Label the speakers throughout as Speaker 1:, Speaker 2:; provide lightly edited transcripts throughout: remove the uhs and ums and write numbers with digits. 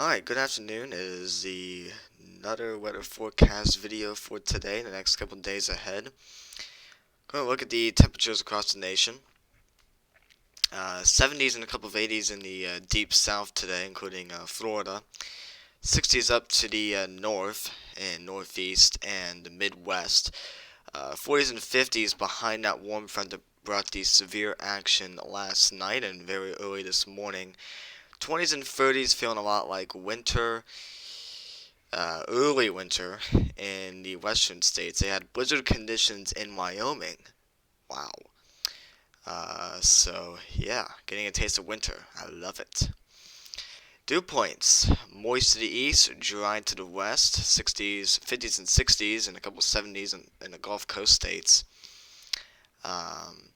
Speaker 1: Alright, good afternoon. It is the another weather forecast video for today, the next couple of days ahead. Going to look at the temperatures across the nation. 70s and a couple of 80s in the deep south today, including Florida. 60s up to the north and northeast and the Midwest. 40s and 50s behind that warm front that brought the severe action last night and very early this morning. 20s and 30s feeling a lot like winter, early winter in the western states. They had blizzard conditions in Wyoming. Wow. So yeah, getting a taste of winter. I love it. Dew points. Moist to the east, dry to the west. 60s, 50s and 60s, and a couple 70s in the Gulf Coast states. Um,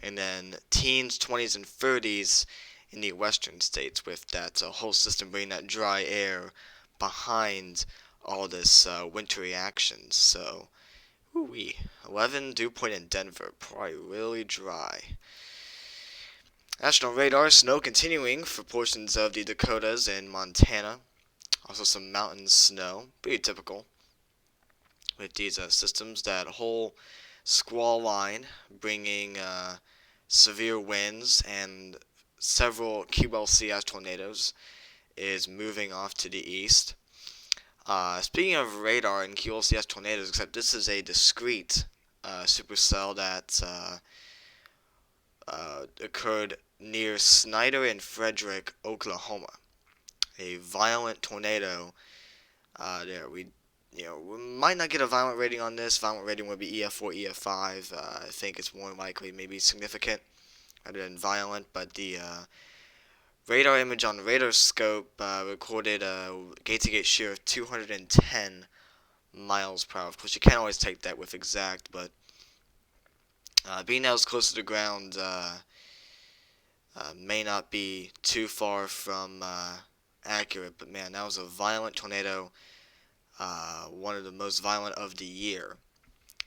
Speaker 1: and then teens, 20s, and 30s in the western states with that whole system bringing that dry air behind all this wintry action. So, ooh-wee. 11 dew point in Denver, probably really dry. National radar, snow continuing for portions of the Dakotas and Montana. Also some mountain snow, pretty typical with these systems. That whole squall line bringing severe winds and several QLCS tornadoes is moving off to the east. Speaking of radar and QLCS tornadoes, except this is a discrete supercell that occurred near Snyder and Frederick, Oklahoma. A violent tornado there. We might not get a violent rating on this. Violent rating would be EF4, EF5. I think it's more likely maybe significant rather than violent, but the radar image on the radar scope recorded a gate-to-gate shear of 210 miles per hour. Of course, you can't always take that with exact, but being that was close to the ground may not be too far from accurate. But man, that was a violent tornado, one of the most violent of the year.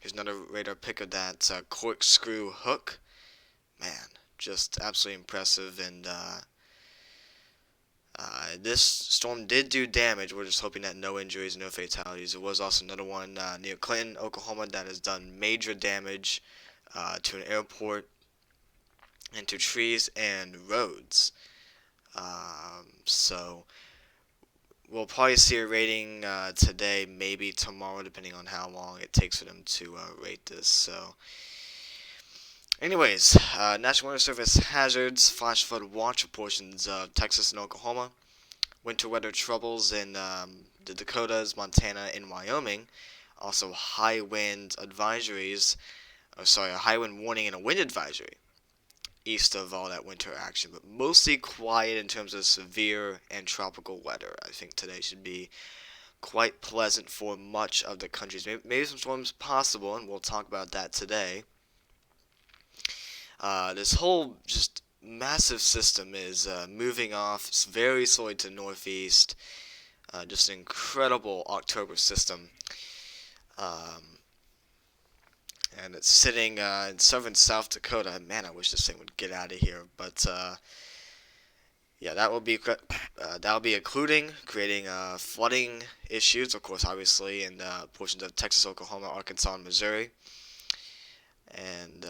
Speaker 1: Here's another radar pic of that corkscrew hook. Man, just absolutely impressive. And this storm did do damage. We're just hoping that no injuries, no fatalities. There was also another one near Clinton, Oklahoma, that has done major damage to an airport and to trees and roads. So we'll probably see a rating today, maybe tomorrow, depending on how long it takes for them to rate this. So, anyways, National Weather Service hazards, flash flood watch for portions of Texas and Oklahoma. Winter weather troubles in the Dakotas, Montana, and Wyoming. Also, high wind advisories, a high wind warning and a wind advisory east of all that winter action, but mostly quiet in terms of severe and tropical weather. I think today should be quite pleasant for much of the countries. Maybe some storms possible, and we'll talk about that today. This whole just massive system is moving off very slowly to the northeast. Just an incredible October system. Um, and it's sitting in southern South Dakota. Man, I wish this thing would get out of here. But yeah, that will be including creating flooding issues, of course, obviously, in portions of Texas, Oklahoma, Arkansas, and Missouri, and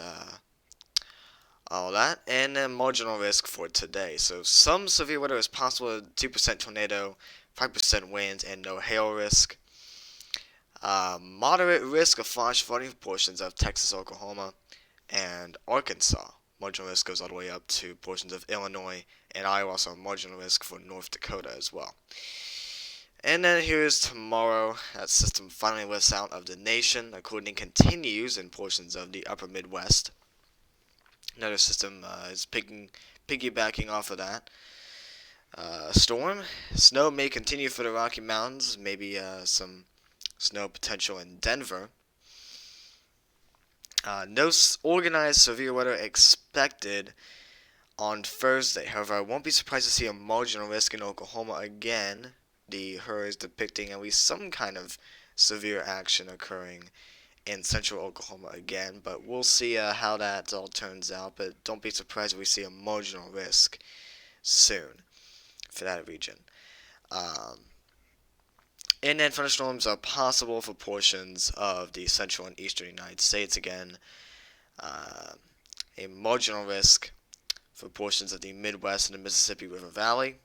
Speaker 1: all that, and then marginal risk for today. So some severe weather is possible: 2% tornado, 5% winds, and no hail risk. Moderate risk of flash flooding for portions of Texas, Oklahoma, and Arkansas. Marginal risk goes all the way up to portions of Illinois and Iowa, also marginal risk for North Dakota as well. And then here's tomorrow. That system finally lifts out of the nation. The cooling continues in portions of the upper Midwest. Another system is piggybacking off of that. Storm. Snow may continue for the Rocky Mountains. Maybe some snow potential in Denver. No organized severe weather expected on Thursday. However, I won't be surprised to see a marginal risk in Oklahoma again. The HUR is depicting at least some kind of severe action occurring in central Oklahoma again, but we'll see how that all turns out. But don't be surprised if we see a marginal risk soon for that region. Um, and then thunderstorms are possible for portions of the central and eastern United States. Again, uh, a marginal risk for portions of the Midwest and the Mississippi River Valley.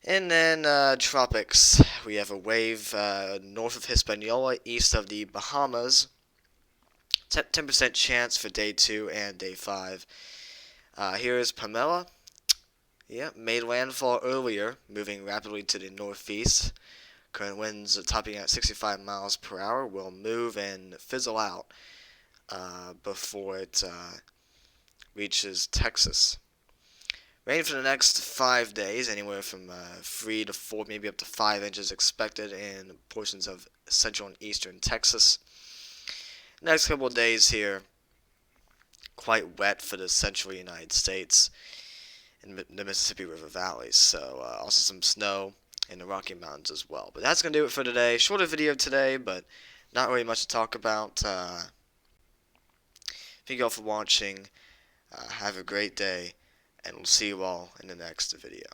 Speaker 1: And then tropics. We have a wave north of Hispaniola, east of the Bahamas. 10% chance for day 2 and day 5. Here is Pamela. Yeah, made landfall earlier, moving rapidly to the northeast. Current winds topping at 65 miles per hour will move and fizzle out before it reaches Texas. Rain for the next 5 days, anywhere from 3 to 4, maybe up to 5 inches expected in portions of central and eastern Texas. Next couple of days here, quite wet for the central United States in the Mississippi River valleys. So also some snow in the Rocky Mountains as well. But that's going to do it for today. Shorter video today, but not really much to talk about. Thank you all for watching. Have a great day, and we'll see you all in the next video.